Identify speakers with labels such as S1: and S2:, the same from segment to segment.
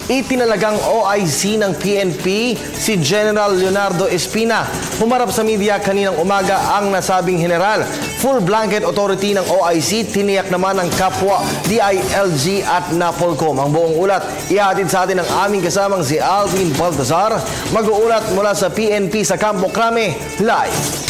S1: Itinalagang OIC ng PNP si General Leonardo Espina. Humarap sa media kaninang umaga ang nasabing general. Full blanket authority ng OIC, tiniyak naman ng kapwa DILG at NAPOLCOM. Ang buong ulat, ihatid sa atin ng aming kasamang si Alvin Baltazar. Mag-uulat mula sa PNP sa Campo Crame, live.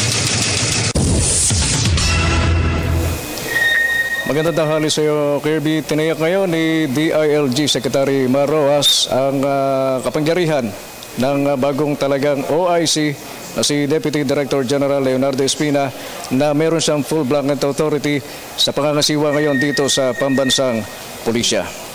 S2: Magandang tanghali sa iyo, Kirby. Tiniyak ngayon ni DILG Secretary Mar Rojas ang kapangyarihan ng bagong talagang OIC na si Deputy Director General Leonardo Espina na meron siyang full blanket authority sa pangangasiwa ngayon dito sa pambansang pulisya.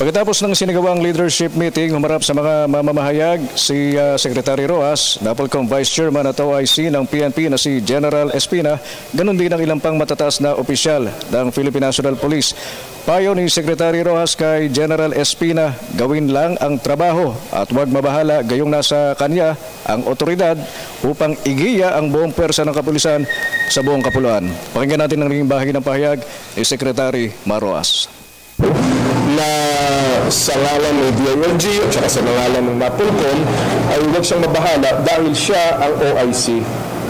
S2: Pagkatapos ng sinagawang leadership meeting, humarap sa mga mamamahayag si Secretary Rojas, NAPOLCOM Vice Chairman at OIC ng PNP na si General Espina, ganun din ang ilang pang matataas na opisyal ng Philippine National Police. Payo ni Secretary Rojas kay General Espina, gawin lang ang trabaho at huwag mabahala gayong nasa kanya ang otoridad upang igiya ang buong pwersa ng kapulisan sa buong kapuluan. Pakinggan natin ang naging bahagi ng pahayag ni Secretary Mar Rojas.
S3: Na sa ngalan ng DILG at saka sa ngalan ng NAPOLCOM ay huwag siyang mabahala dahil siya ang OIC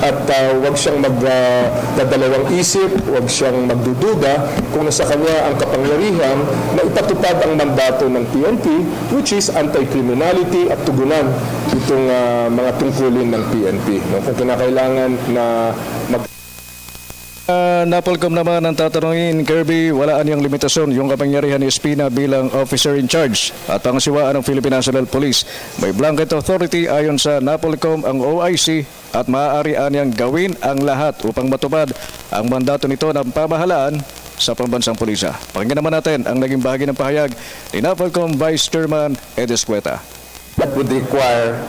S3: at huwag siyang magdadalawang isip, huwag siyang magdududa kung nasa kanya ang kapangyarihan na ipatupad ang mandato ng PNP, which is anti-criminality at tugunan itong mga tungkulin ng PNP. Kung kinakailangan na
S2: NAPOLCOM naman ang tatanungin, Kirby, walaan niyang limitasyon yung kapangyarihan ni Espina bilang officer in charge at pangasiwaan ng Philippine National Police. May blanket authority ayon sa NAPOLCOM ang OIC at maaari niyang gawin ang lahat upang matupad ang mandato nito ng pamahalaan sa pambansang pulisya. Pakinggan naman natin ang naging bahagi ng pahayag ni NAPOLCOM Vice Chairman Ed Escueta.
S4: That would require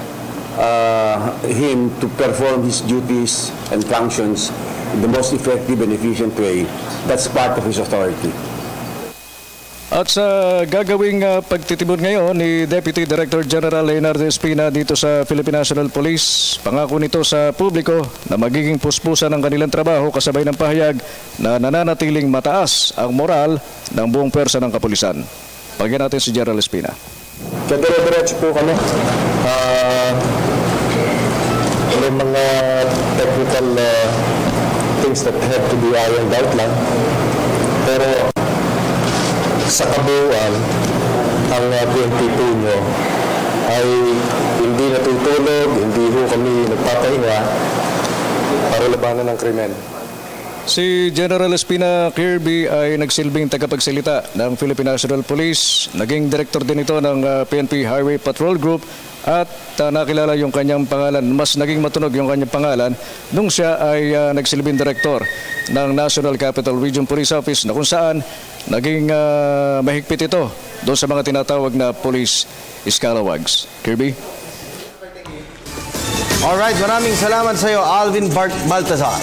S4: him to perform his duties and functions in the most effective and efficient way. That's part of his authority.
S2: At sa gagawing pagtitibon ngayon ni Deputy Director General Leonardo Espina dito sa Philippine National Police, pangako nito sa publiko na magiging puspusan ng kanilang trabaho kasabay ng pahayag na nananatiling mataas ang moral ng buong pwersa ng kapulisan. Pakinggan natin si General Espina.
S3: Kadire-diretso po kami. May mga technical things that have to be ironed out lang. Pero sa kabuuan, ang PNP po nyo ay hindi natutulog, hindi ho kami nagpapahinga para labanan ng krimen.
S2: Si General Espina, Kirby, ay nagsilbing tagapagsalita ng Philippine National Police. Naging director din ito ng PNP Highway Patrol Group at nakilala yung kanyang pangalan. Mas naging matunog yung kanyang pangalan nung siya ay nagsilbing director ng National Capital Region Police Office na kung saan naging mahigpit ito doon sa mga tinatawag na police scalawags. Kirby?
S1: Alright, maraming salamat sa iyo, Alvin Baltazar.